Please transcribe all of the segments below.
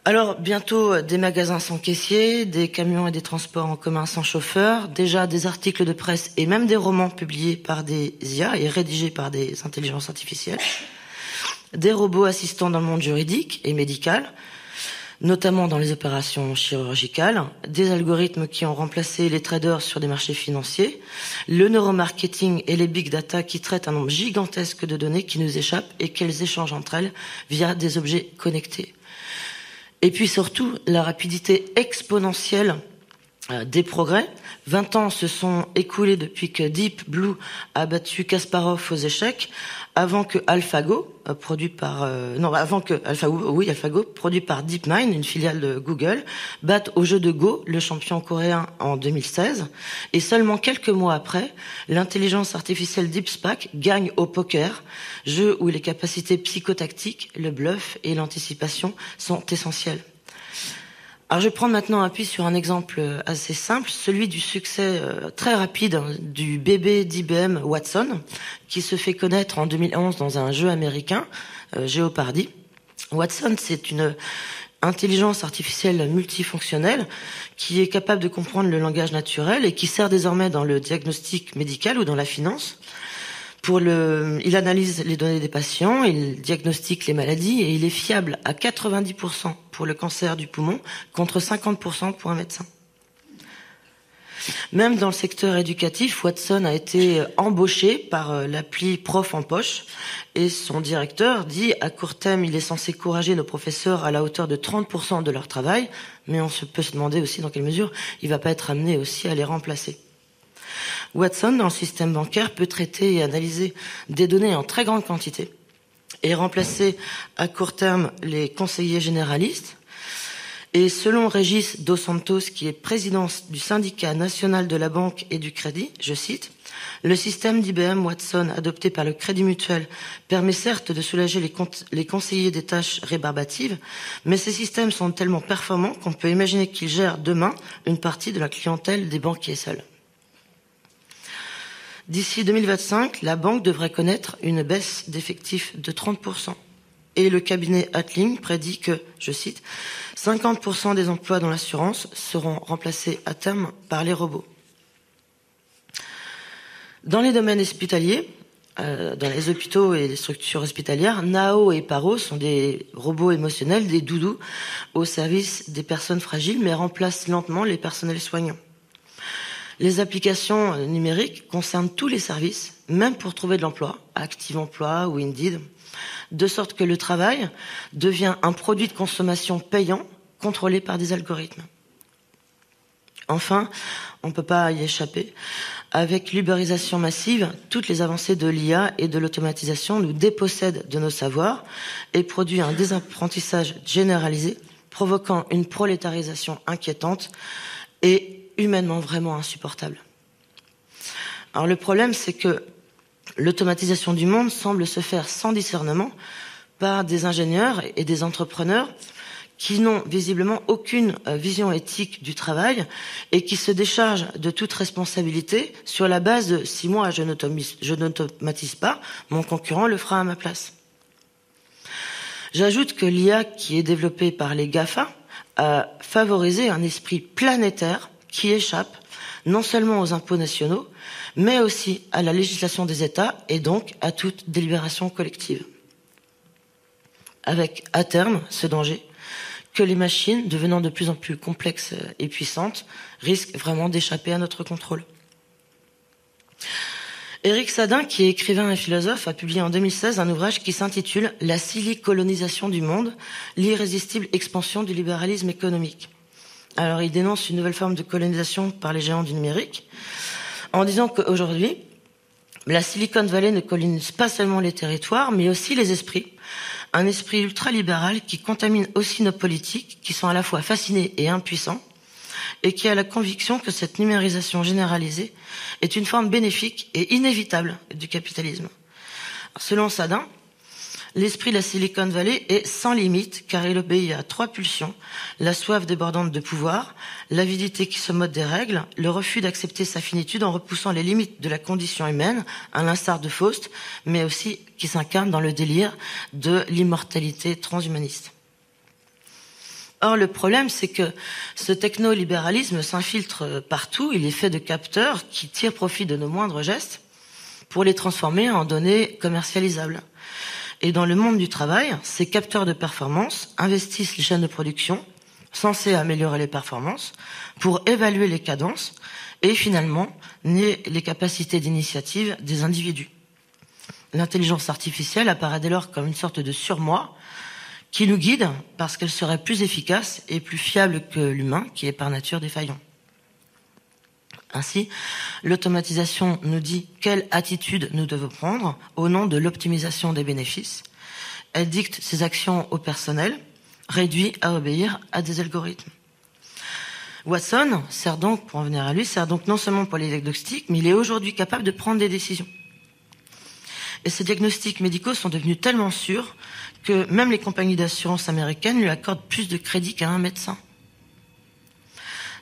Alors, bientôt, des magasins sans caissier, des camions et des transports en commun sans chauffeur, déjà des articles de presse et même des romans publiés par des IA et rédigés par des intelligences artificielles, des robots assistants dans le monde juridique et médical, notamment dans les opérations chirurgicales, des algorithmes qui ont remplacé les traders sur des marchés financiers, le neuromarketing et les big data qui traitent un nombre gigantesque de données qui nous échappent et qu'elles échangent entre elles via des objets connectés. Et puis surtout, la rapidité exponentielle des progrès. 20 ans se sont écoulés depuis que Deep Blue a battu Kasparov aux échecs, avant que AlphaGo, produit par DeepMind, une filiale de Google, batte au jeu de Go le champion coréen en 2016. Et seulement quelques mois après, l'intelligence artificielle DeepSpac gagne au poker, jeu où les capacités psychotactiques, le bluff et l'anticipation sont essentielles. Alors je vais prendre maintenant appui sur un exemple assez simple, celui du succès très rapide du bébé d'IBM Watson, qui se fait connaître en 2011 dans un jeu américain, Jeopardy. Watson, c'est une intelligence artificielle multifonctionnelle qui est capable de comprendre le langage naturel et qui sert désormais dans le diagnostic médical ou dans la finance. Il analyse les données des patients, il diagnostique les maladies et il est fiable à 90% pour le cancer du poumon contre 50% pour un médecin. Même dans le secteur éducatif, Watson a été embauché par l'appli Prof en poche et son directeur dit à court terme, il est censé encourager nos professeurs à la hauteur de 30% de leur travail, mais on peut se demander aussi dans quelle mesure il va pas être amené aussi à les remplacer. Watson, dans le système bancaire, peut traiter et analyser des données en très grande quantité et remplacer à court terme les conseillers généralistes. Et selon Régis Dos Santos, qui est président du syndicat national de la banque et du crédit, je cite, « Le système d'IBM Watson adopté par le Crédit Mutuel permet certes de soulager les conseillers des tâches rébarbatives, mais ces systèmes sont tellement performants qu'on peut imaginer qu'ils gèrent demain une partie de la clientèle des banquiers seuls. » D'ici 2025, la banque devrait connaître une baisse d'effectifs de 30%. Et le cabinet Atling prédit que, je cite, 50% des emplois dans l'assurance seront remplacés à terme par les robots. Dans les domaines hospitaliers, dans les hôpitaux et les structures hospitalières, Nao et Paro sont des robots émotionnels, des doudous au service des personnes fragiles, mais remplacent lentement les personnels soignants. Les applications numériques concernent tous les services, même pour trouver de l'emploi, Active Emploi ou Indeed, de sorte que le travail devient un produit de consommation payant, contrôlé par des algorithmes. Enfin, on ne peut pas y échapper, avec l'ubérisation massive, toutes les avancées de l'IA et de l'automatisation nous dépossèdent de nos savoirs et produisent un désapprentissage généralisé, provoquant une prolétarisation inquiétante et humainement vraiment insupportable. Alors le problème, c'est que l'automatisation du monde semble se faire sans discernement par des ingénieurs et des entrepreneurs qui n'ont visiblement aucune vision éthique du travail et qui se déchargent de toute responsabilité sur la base de « si moi je n'automatise pas, mon concurrent le fera à ma place ». J'ajoute que l'IA qui est développée par les GAFA a favorisé un esprit planétaire qui échappe non seulement aux impôts nationaux, mais aussi à la législation des États et donc à toute délibération collective. Avec, à terme, ce danger que les machines, devenant de plus en plus complexes et puissantes, risquent vraiment d'échapper à notre contrôle. Éric Sadin, qui est écrivain et philosophe, a publié en 2016 un ouvrage qui s'intitule « La silicolonisation du monde, l'irrésistible expansion du libéralisme économique ». Alors, il dénonce une nouvelle forme de colonisation par les géants du numérique, en disant qu'aujourd'hui, la Silicon Valley ne colonise pas seulement les territoires, mais aussi les esprits. Un esprit ultralibéral qui contamine aussi nos politiques, qui sont à la fois fascinés et impuissants, et qui a la conviction que cette numérisation généralisée est une forme bénéfique et inévitable du capitalisme. Selon Sadin, l'esprit de la Silicon Valley est sans limite car il obéit à 3 pulsions, la soif débordante de pouvoir, l'avidité qui se moque des règles, le refus d'accepter sa finitude en repoussant les limites de la condition humaine, à l'instar de Faust, mais aussi qui s'incarne dans le délire de l'immortalité transhumaniste. Or, le problème, c'est que ce technolibéralisme s'infiltre partout. Il est fait de capteurs qui tirent profit de nos moindres gestes pour les transformer en données commercialisables. Et dans le monde du travail, ces capteurs de performance investissent les chaînes de production censées améliorer les performances pour évaluer les cadences et finalement nier les capacités d'initiative des individus. L'intelligence artificielle apparaît dès lors comme une sorte de surmoi qui nous guide parce qu'elle serait plus efficace et plus fiable que l'humain qui est par nature défaillant. Ainsi, l'automatisation nous dit quelle attitude nous devons prendre au nom de l'optimisation des bénéfices. Elle dicte ses actions au personnel, réduit à obéir à des algorithmes. Watson sert donc, pour en venir à lui, sert donc non seulement pour les diagnostics, mais il est aujourd'hui capable de prendre des décisions. Et ces diagnostics médicaux sont devenus tellement sûrs que même les compagnies d'assurance américaines lui accordent plus de crédit qu'à un médecin.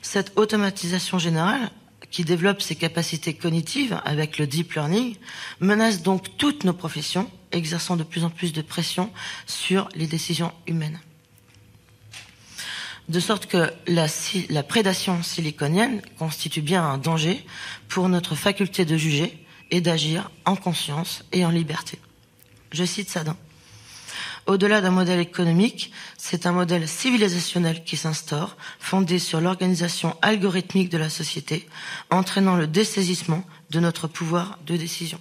Cette automatisation générale, qui développe ses capacités cognitives avec le deep learning, menace donc toutes nos professions, exerçant de plus en plus de pression sur les décisions humaines. De sorte que la prédation siliconienne constitue bien un danger pour notre faculté de juger et d'agir en conscience et en liberté. Je cite Sadin. Au-delà d'un modèle économique, c'est un modèle civilisationnel qui s'instaure, fondé sur l'organisation algorithmique de la société, entraînant le dessaisissement de notre pouvoir de décision.